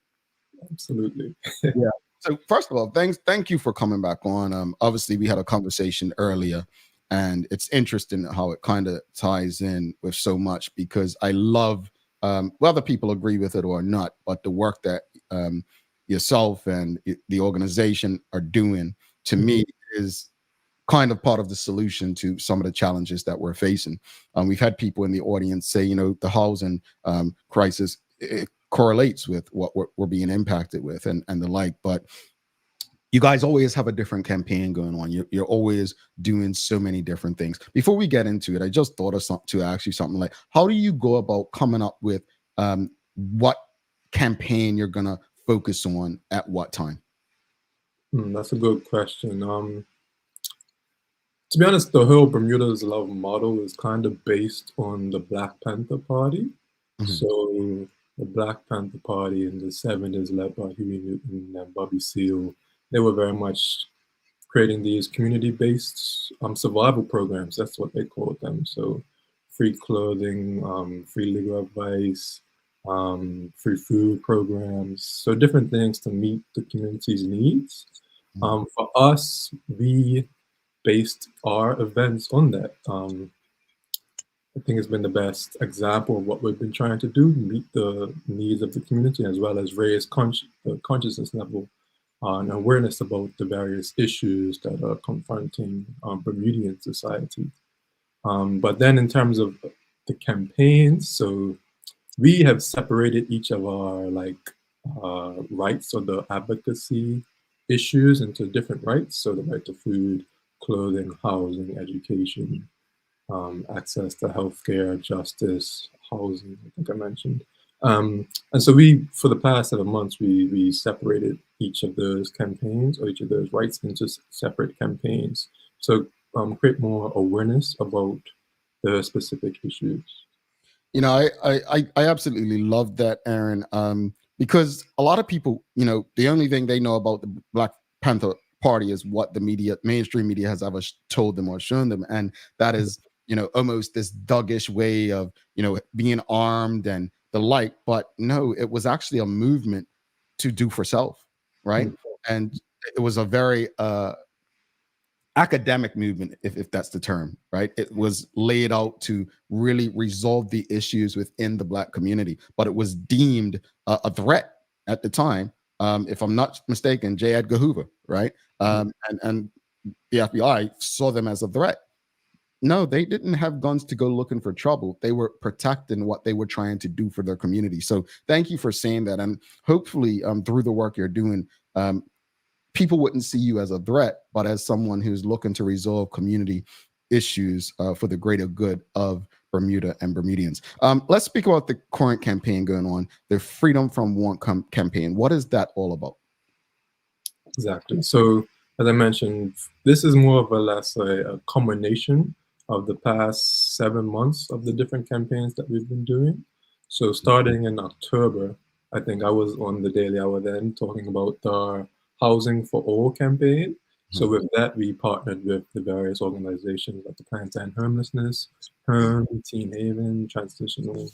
Absolutely. Yeah. So first of all, thank you for coming back on. Obviously we had a conversation earlier, and it's interesting how it kind of ties in with so much, because I love whether people agree with it or not, but the work that yourself and the organization are doing, to me, is kind of part of the solution to some of the challenges that we're facing. We've had people in the audience say, the housing crisis, it correlates with what we're being impacted with and the like. But you guys always have a different campaign going on. You're always doing so many different things. Before we get into it, I just thought of something to ask you something like, how do you go about coming up with what campaign you're going to focus on at what time? That's a good question. To be honest, the whole Bermuda's Love model is kind of based on the Black Panther Party. So the Black Panther Party in the 70s, led by Huey Newton and Bobby Seale, they were very much creating these community-based survival programs. That's what they called them. So free clothing, free legal advice, free food programs. So different things to meet the community's needs. For us, we based our events on that. I think it's been the best example of what we've been trying to do, meet the needs of the community, as well as raise the consciousness level and awareness about the various issues that are confronting Bermudian society. But then in terms of the campaigns, so we have separated each of our rights or the advocacy issues into different rights. So the right to food, clothing, housing, education, access to healthcare, justice, housing, I think I mentioned. And so for the past 7 months, we separated each of those campaigns or each of those rights into separate campaigns. So create more awareness about the specific issues. I absolutely love that, Aaron, because a lot of people, the only thing they know about the Black Panther Party is what the mainstream media has ever told them or shown them. And that is, almost this duggish way of, being armed and the like. But no, it was actually a movement to do for self, right? And it was a very academic movement, if that's the term, right? It was laid out to really resolve the issues within the Black community, but it was deemed a threat at the time. If I'm not mistaken, J. Edgar Hoover, right? And the FBI saw them as a threat. No, they didn't have guns to go looking for trouble. They were protecting what they were trying to do for their community. So thank you for saying that. And hopefully through the work you're doing, people wouldn't see you as a threat, but as someone who's looking to resolve community issues for the greater good of Bermuda and Bermudians. Let's speak about the current campaign going on, the Freedom from Want campaign. What is that all about? Exactly. So as I mentioned, this is more of a combination of the past 7 months of the different campaigns that we've been doing. So starting in October, I think I was on the Daily Hour then talking about our Housing for All campaign. So with that, we partnered with the various organizations like the Plan to End Homelessness, Teen Haven, Transnational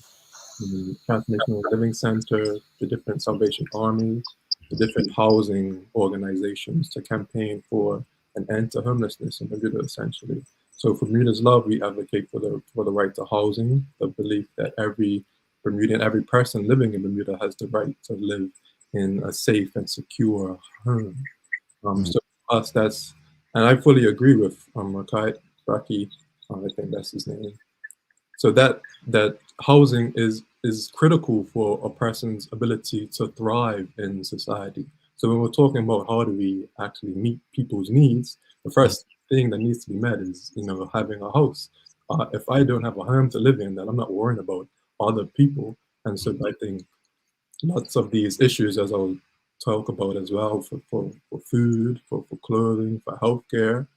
Living Center, the different Salvation Army, the different housing organizations to campaign for an end to homelessness in Bermuda, essentially. So for Bermuda's Love, we advocate for the right to housing, the belief that every Bermudian, every person living in Bermuda has the right to live in a safe and secure home. So for us, that's, and I fully agree with Rakai Raki, I think that's his name. So that housing is critical for a person's ability to thrive in society. So when we're talking about how do we actually meet people's needs, the first thing that needs to be met is, having a house. If I don't have a home to live in, then I'm not worrying about other people. And so I think lots of these issues, as I was talk about as well for food, for clothing, for healthcare.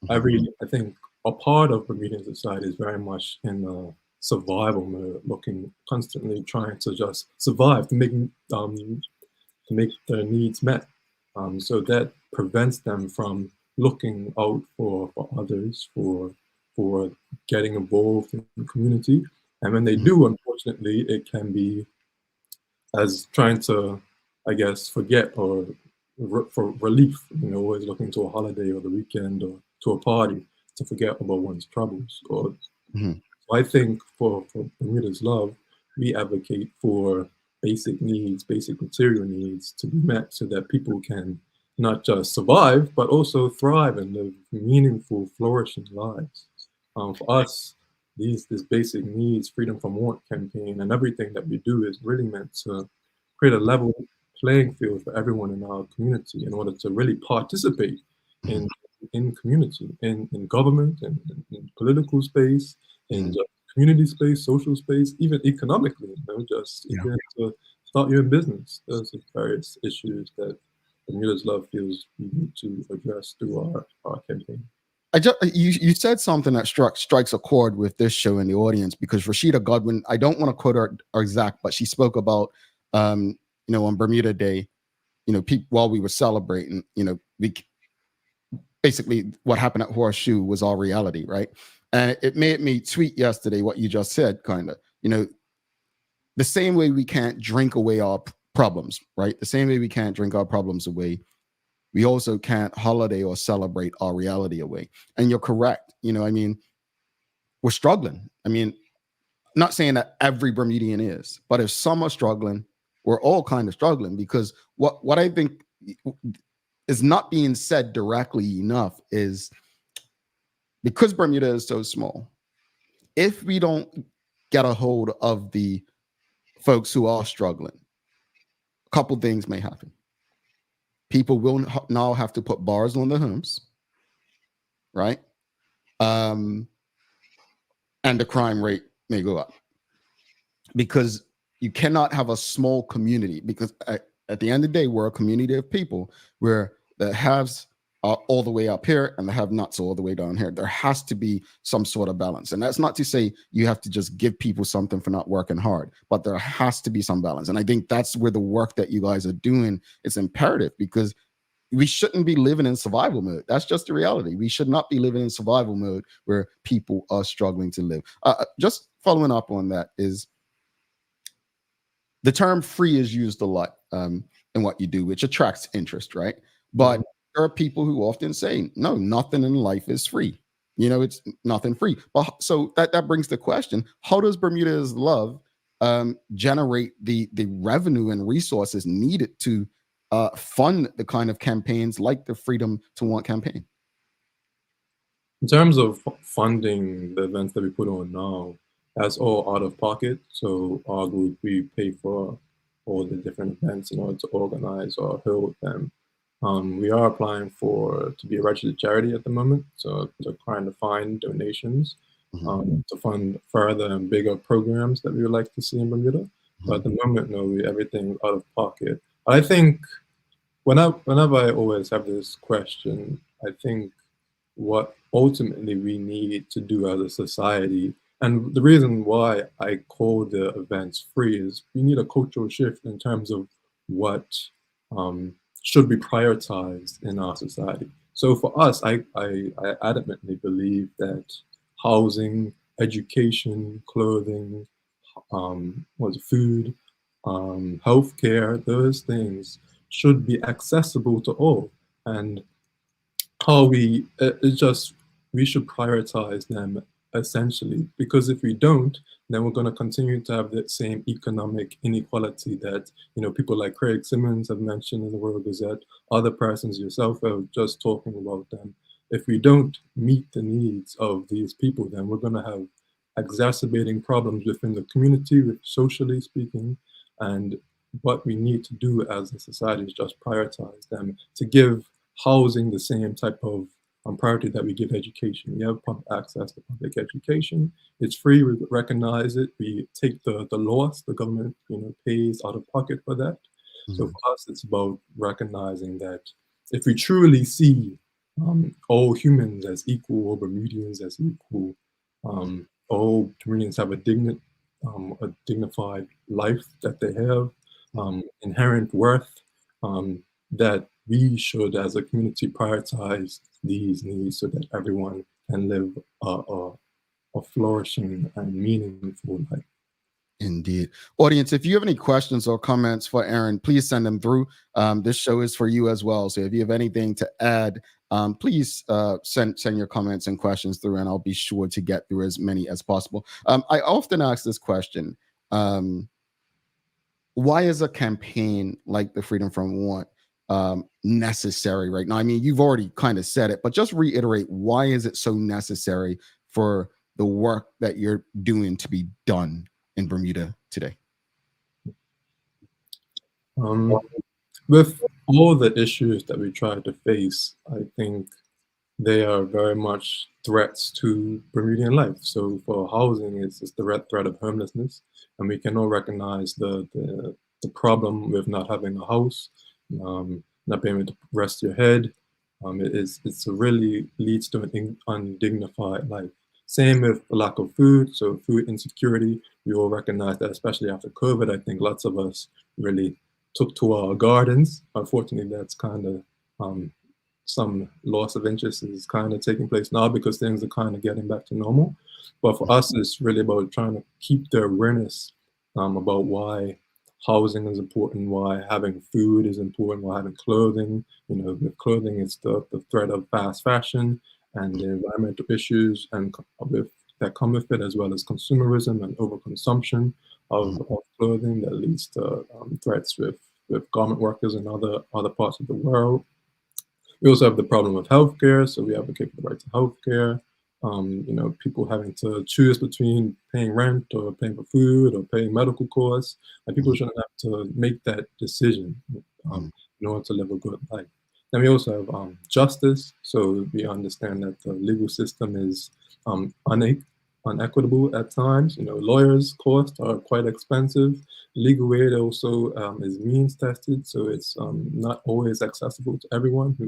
I think a part of Bermudian society is very much in a survival mode, looking constantly trying to just survive to make their needs met. So that prevents them from looking out for others, for getting involved in the community. And when they do, unfortunately, it can be as trying to, I guess, forget or for relief, always looking to a holiday or the weekend or to a party to forget about one's troubles. Or so I think for Bermuda's Love, we advocate for basic needs, basic material needs to be met so that people can not just survive, but also thrive and live meaningful, flourishing lives. For us, these basic needs, freedom from want campaign, and everything that we do is really meant to create a level playing field for everyone in our community in order to really participate in community, in government, in political space, in just community space, social space, even economically. Just even to start your own business. Those are various issues that Bermuda's Love feels we need to address through our campaign. You said something that strikes a chord with this show in the audience, because Rashida Godwin, I don't want to quote her exact, but she spoke about on Bermuda Day, while we were celebrating, we basically what happened at Horseshoe was all reality, right? And it made me tweet yesterday what you just said, kind of, the same way we can't drink away our problems, right? The same way we can't drink our problems away, we also can't holiday or celebrate our reality away. And you're correct. We're struggling. Not saying that every Bermudian is, but if some are struggling, we're all kind of struggling, because what I think is not being said directly enough is, because Bermuda is so small, if we don't get a hold of the folks who are struggling, a couple things may happen. People will now have to put bars on their homes, right? And the crime rate may go up, because you cannot have a small community, because at the end of the day, we're a community of people where the haves are all the way up here and the have-nots all the way down here. There has to be some sort of balance. And that's not to say you have to just give people something for not working hard, but there has to be some balance. And I think that's where the work that you guys are doing is imperative, because we shouldn't be living in survival mode. That's just the reality. We should not be living in survival mode where people are struggling to live. Just following up on that, is the term free is used a lot in what you do, which attracts interest, right? But there are people who often say, no, nothing in life is free. It's nothing free. But so that brings the question, how does Bermuda's Love generate the revenue and resources needed to fund the kind of campaigns like the Freedom to Want campaign? In terms of funding the events that we put on now, that's all out of pocket. So our group, we pay for all the different events in order to organize or hold them. We are applying to be a registered charity at the moment, so they're trying to find donations to fund further and bigger programs that we would like to see in Bermuda. But at the moment, no, everything's out of pocket. I think whenever I always have this question, I think what ultimately we need to do as a society, and the reason why I call the events free, is we need a cultural shift in terms of what should be prioritized in our society. So for us, I adamantly believe that housing, education, clothing, food, healthcare, those things should be accessible to all. And how we should prioritize them, essentially, because if we don't, then we're going to continue to have that same economic inequality that people like Craig Simmons have mentioned in the World Gazette, other persons, yourself, are just talking about them. If we don't meet the needs of these people, then we're going to have exacerbating problems within the community, socially speaking. And what we need to do as a society is just prioritize them, to give housing the same type of priority that we give education. We have access to public education. It's free, we recognize it. We take the loss, the government pays out of pocket for that. So for us, it's about recognizing that if we truly see all humans as equal, all Bermudians as equal, all Bermudians have a dignified life that they have, inherent worth, that we should, as a community, prioritize these needs so that everyone can live a flourishing and meaningful life. Indeed. Audience, if you have any questions or comments for Aaron, please send them through. This show is for you as well. So if you have anything to add, please send your comments and questions through, and I'll be sure to get through as many as possible. I often ask this question. Why is a campaign like the Freedom from Want necessary right now? I mean, you've already kind of said it, but just reiterate, why is it so necessary for the work that you're doing to be done in Bermuda today? With all the issues that we try to face, I think they are very much threats to Bermudian life. So for housing, it's the threat of homelessness, and we can all recognize the problem with not having a house, not being able to rest your head. It's really leads to an undignified life. Same with the lack of food, so food insecurity. We all recognize that, especially after COVID. I think lots of us really took to our gardens. Unfortunately, that's kind of some loss of interest is kind of taking place now because things are kind of getting back to normal. But for us, it's really about trying to keep the awareness about why housing is important, why having food is important, why having clothing. You know, with clothing, it's the threat of fast fashion and the environmental issues and that come with it, as well as consumerism and overconsumption of clothing that leads to threats with garment workers in other parts of the world. We also have the problem with healthcare, so we advocate for the right to healthcare. You know, people having to choose between paying rent or paying for food or paying medical costs, and people shouldn't have to make that decision in order to live a good life. Then we also have justice, so we understand that the legal system is unequitable at times. You know, lawyers' costs are quite expensive. Legal aid also is means tested, so it's not always accessible to everyone who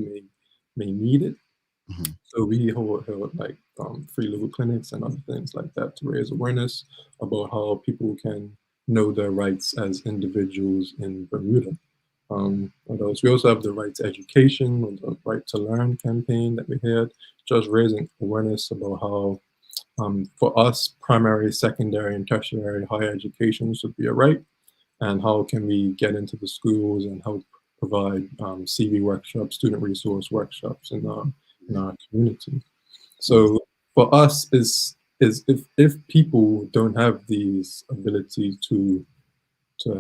may need it. So we hold like free legal clinics and other things like that to raise awareness about how people can know their rights as individuals in Bermuda. What else? We also have the right to education, or the right to learn campaign that we had, just raising awareness about how for us, primary, secondary, and tertiary higher education should be a right, and how can we get into the schools and help provide CV workshops, student resource workshops in our community. So for us, is if people don't have these abilities to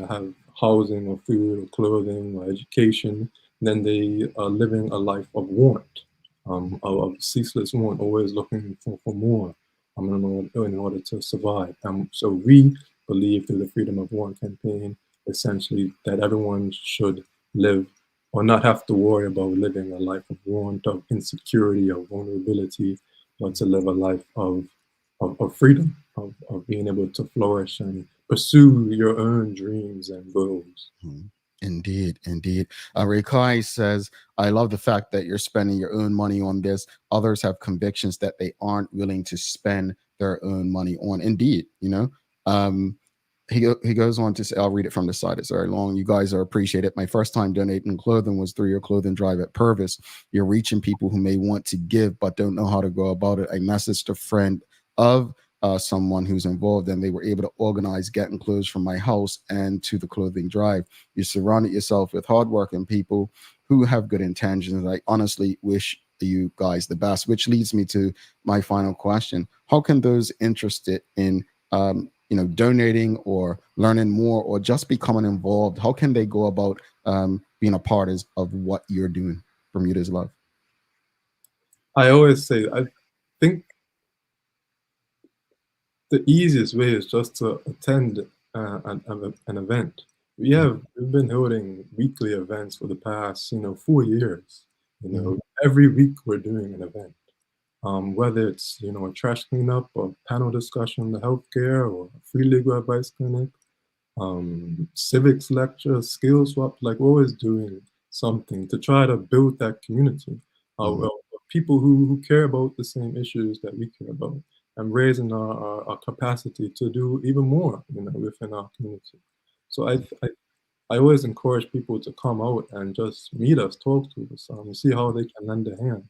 have housing or food or clothing or education, then they are living a life of want, of ceaseless want, always looking for more in order to survive. So we believe through the Freedom of Want campaign, essentially, that everyone should live or not have to worry about living a life of want, of insecurity, of vulnerability, but to live a life of freedom, of being able to flourish and pursue your own dreams and goals. Indeed, indeed. Rekai says, I love the fact that you're spending your own money on this. Others have convictions that they aren't willing to spend their own money on. Indeed, you know. He goes on to say, I'll read it from the side. It's very long. You guys are appreciated. My first time donating clothing was through your clothing drive at Purvis. You're reaching people who may want to give but don't know how to go about it. I messaged a friend of someone who's involved, and they were able to organize getting clothes from my house and to the clothing drive. You surrounded yourself with hardworking people who have good intentions. I honestly wish you guys the best, which leads me to my final question. How can those interested in donating or learning more or just becoming involved, how can they go about being a part of what you're doing? Bermuda's Love. I always say, I think the easiest way is just to attend an event. We've been holding weekly events for the past 4 years. Every week we're doing an event. Whether it's a trash cleanup or panel discussion on the healthcare or a free legal advice clinic, civics lectures, skill swaps. Like we're always doing something to try to build that community of people who care about the same issues that we care about, and raising our capacity to do even more, within our community. So I always encourage people to come out and just meet us, talk to us, see how they can lend a hand.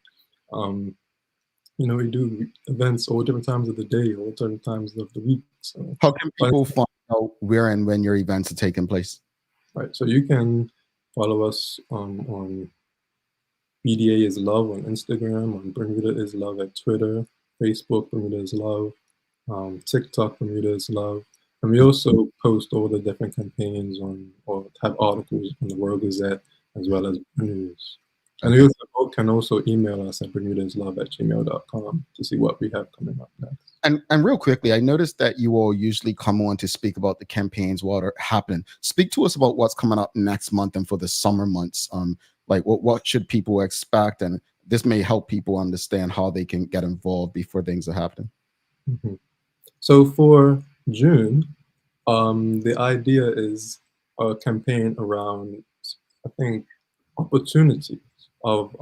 We do events all different times of the day, all different times of the week. So How can people find out where and when your events are taking place? right, so you can follow us on BDA is Love on Instagram, on Bermuda is Love at Twitter, Facebook Bermuda is Love, TikTok Bermuda is Love, and we also post all the different campaigns or have articles on the World Gazette as well as news. And you can also email us at bermudaslove@gmail.com to see what we have coming up next. And real quickly, I noticed that you all usually come on to speak about the campaigns what are happening. Speak to us about what's coming up next month and for the summer months. Like what should people expect? And this may help people understand how they can get involved before things are happening. Mm-hmm. So for June, the idea is a campaign around, I think, opportunities of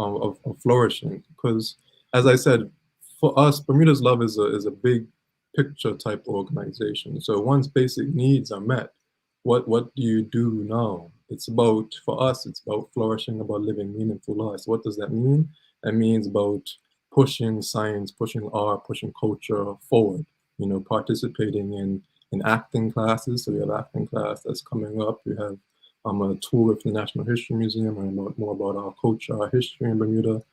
flourishing. Because, as I said, for us, Bermuda's Love is a big picture type organization. So once basic needs are met, what do you do now? It's about, for us, it's about flourishing, about living meaningful lives. What does that mean? That means about pushing science, pushing art, pushing culture forward. Participating in acting classes. So we have acting class that's coming up. We have a tour with the National History Museum, and more about our culture, our history in Bermuda.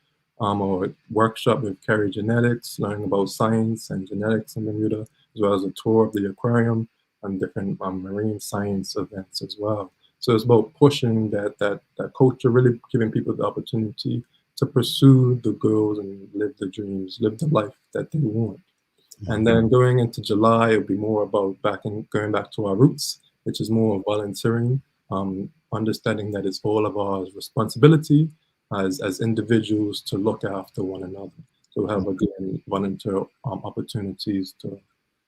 A workshop with Carrie Genetics, learning about science and genetics in Bermuda, as well as a tour of the aquarium and different marine science events as well. So it's about pushing that culture, really giving people the opportunity to pursue the goals and live the dreams, live the life that they want. And then going into July, it'll be more about going back to our roots, which is more volunteering, understanding that it's all of our responsibility as individuals to look after one another. So have, again, volunteer opportunities to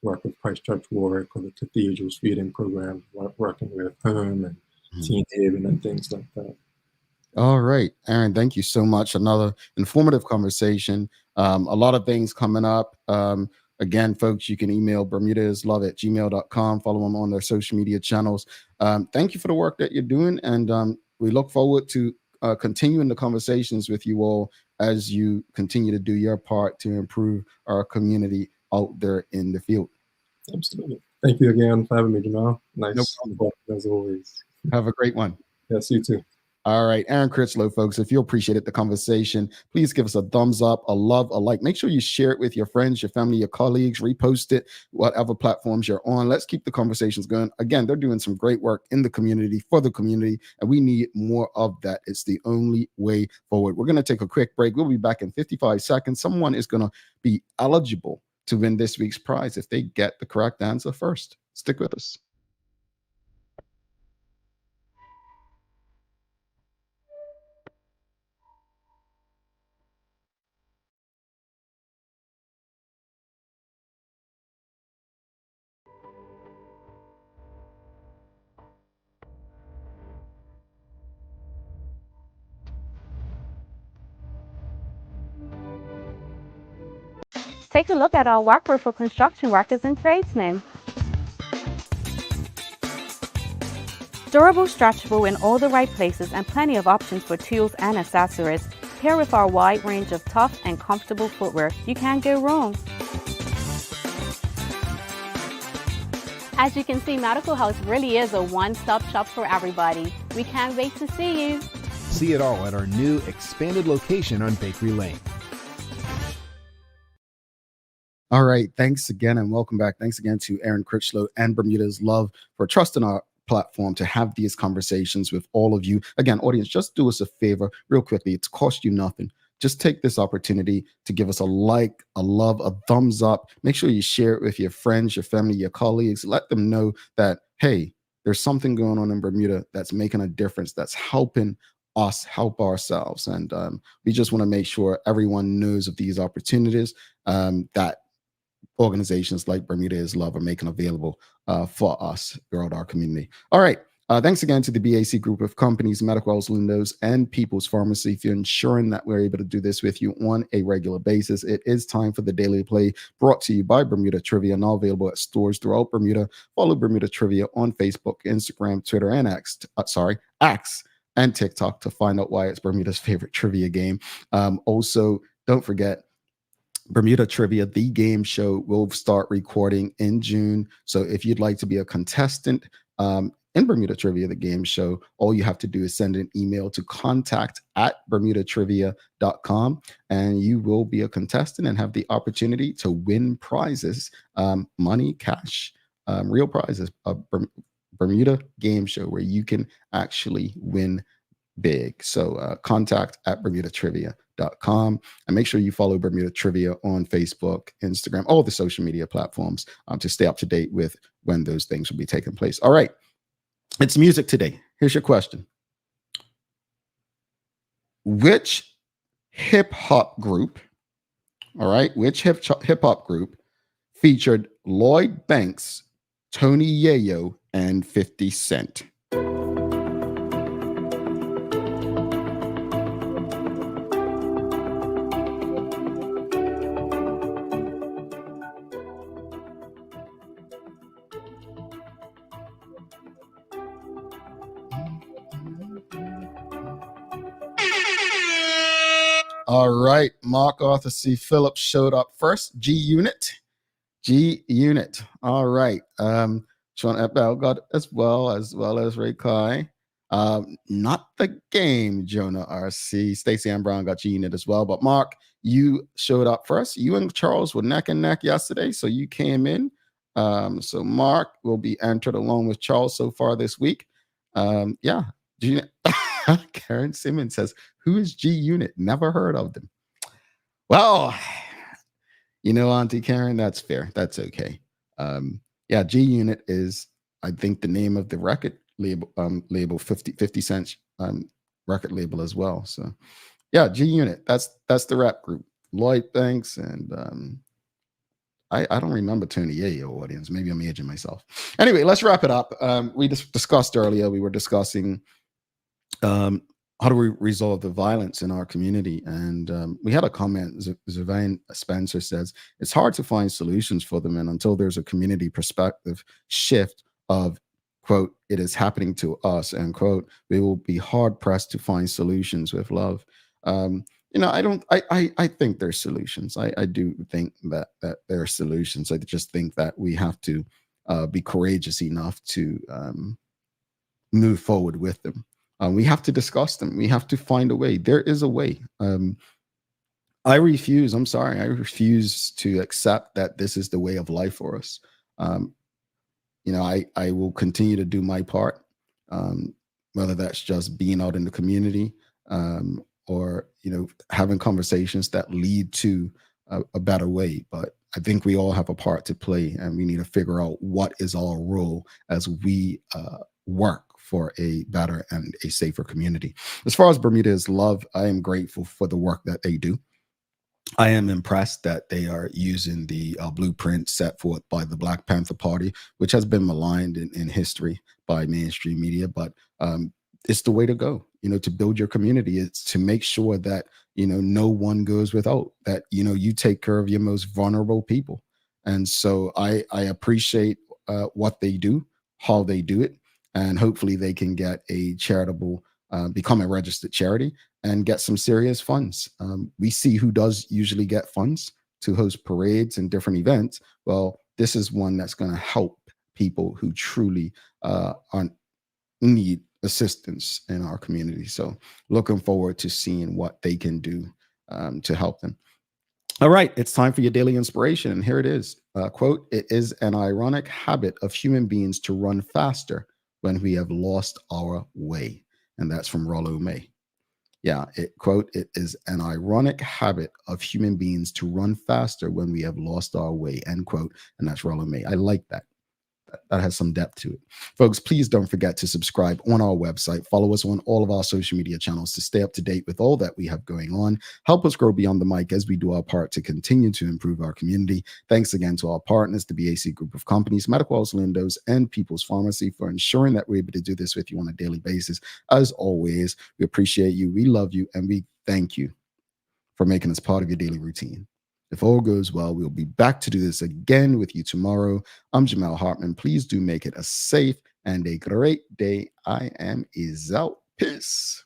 work with Christchurch Warwick or the Cathedral's feeding program, working with home and Teen Haven and things like that. All right, Aaron, thank you so much. Another informative conversation. A lot of things coming up. Again, folks, you can email bermudaslove@gmail.com. Follow them on their social media channels. Thank you for the work that you're doing. And we look forward to continuing the conversations with you all as you continue to do your part to improve our community out there in the field. Absolutely. Thank you again for having me, Jamal. Nice as always. Have a great one. Yes, you too. All right, Aaron Crichlow, folks, if you appreciated the conversation, please give us a thumbs up, a love, a like. Make sure you share it with your friends, your family, your colleagues, repost it, whatever platforms you're on. Let's keep the conversations going. Again, they're doing some great work in the community, for the community, and we need more of that. It's the only way forward. We're going to take a quick break. We'll be back in 55 seconds. Someone is going to be eligible to win this week's prize if they get the correct answer first. Stick with us. Take a look at our workbook for construction workers and tradesmen. Durable, stretchable in all the right places, and plenty of options for tools and accessories. Paired with our wide range of tough and comfortable footwear, you can't go wrong. As you can see, Medical House really is a one-stop shop for everybody. We can't wait to see you. See it all at our new expanded location on Bakery Lane. All right. Thanks again and welcome back. Thanks again to Aaron Crichlow and Bermuda's Love for trusting our platform to have these conversations with all of you. Again, audience, just do us a favor real quickly. It's cost you nothing. Just take this opportunity to give us a like, a love, a thumbs up. Make sure you share it with your friends, your family, your colleagues. Let them know that, hey, there's something going on in Bermuda that's making a difference, that's helping us help ourselves. And we just want to make sure everyone knows of these opportunities that organizations like Bermuda is Love are making available for us throughout our community. All right. Thanks again to the BAC group of companies, Medical House Lindos, and People's Pharmacy for ensuring that we're able to do this with you on a regular basis. It is time for the Daily Play, brought to you by Bermuda Trivia, now available at stores throughout Bermuda. Follow Bermuda Trivia on Facebook, Instagram, Twitter, and X and TikTok to find out why it's Bermuda's favorite trivia game. Also, don't forget, Bermuda Trivia, the game show, will start recording in June. So if you'd like to be a contestant in Bermuda Trivia, the game show, all you have to do is send an email to contact@bermudatrivia.com, and you will be a contestant and have the opportunity to win prizes, money, cash, real prizes, Bermuda game show where you can actually win big. So contact@bermudatrivia.com, and make sure you follow Bermuda Trivia on Facebook, Instagram, all the social media platforms to stay up to date with when those things will be taking place. All right. It's music today. Here's your question. Which hip hop group, all right, which hip hop group featured Lloyd Banks, Tony Yayo, and 50 Cent? All right, Mark Arthur C. Phillips showed up first. G Unit. All right. Sean Epel got as well as Ray Kai. Not the game, Jonah RC. Stacey Ann Brown got G Unit as well. But Mark, you showed up first. You and Charles were neck and neck yesterday, so you came in. So Mark will be entered along with Charles so far this week. Yeah. Karen Simmons says, who is G Unit? Never heard of them. Well, Auntie Karen, that's fair. That's okay. Yeah, G Unit is, I think, the name of the record label 50 Cent record label as well. So yeah, G Unit, that's the rap group. Lloyd Banks and I don't remember Tony Yayo, audience. Maybe I'm aging myself. Anyway, let's wrap it up. We discussed earlier, we were discussing how do we resolve the violence in our community? And we had a comment. Zavain Spencer says, it's hard to find solutions for them. And until there's a community perspective shift of, quote, it is happening to us, end quote, we will be hard pressed to find solutions with love. I think there's solutions. I do think that there are solutions. I just think that we have to be courageous enough to move forward with them. We have to discuss them. We have to find a way. There is a way. I refuse to accept that this is the way of life for us. I will continue to do my part, whether that's just being out in the community or, having conversations that lead to a better way. But I think we all have a part to play, and we need to figure out what is our role as we work for a better and a safer community. As far as Bermuda is Love, I am grateful for the work that they do. I am impressed that they are using the blueprint set forth by the Black Panther Party, which has been maligned in history by mainstream media, but it's the way to go, to build your community. It's to make sure that, no one goes without, that, you take care of your most vulnerable people. And so I appreciate what they do, how they do it. And hopefully they can get a charitable, become a registered charity and get some serious funds. We see who does usually get funds to host parades and different events. Well, this is one that's going to help people who truly need assistance in our community. So looking forward to seeing what they can do to help them. All right, it's time for your daily inspiration. And here it is. Quote, it is an ironic habit of human beings to run faster when we have lost our way. And that's from Rollo May. Yeah, quote, it is an ironic habit of human beings to run faster when we have lost our way, end quote. And that's Rollo May. I like that. that has some depth to it. Folks, please don't forget to subscribe on our website. Follow us on all of our social media channels to stay up to date with all that we have going on. Help us grow beyond the mic as we do our part to continue to improve our community. Thanks again to our partners, the BAC Group of Companies, Medical House Lindos, and People's Pharmacy for ensuring that we're able to do this with you on a daily basis. As always, we appreciate you, we love you, and we thank you for making us part of your daily routine. If all goes well, we'll be back to do this again with you tomorrow. I'm Jamel Hartman. Please do make it a safe and a great day. I am out. Peace.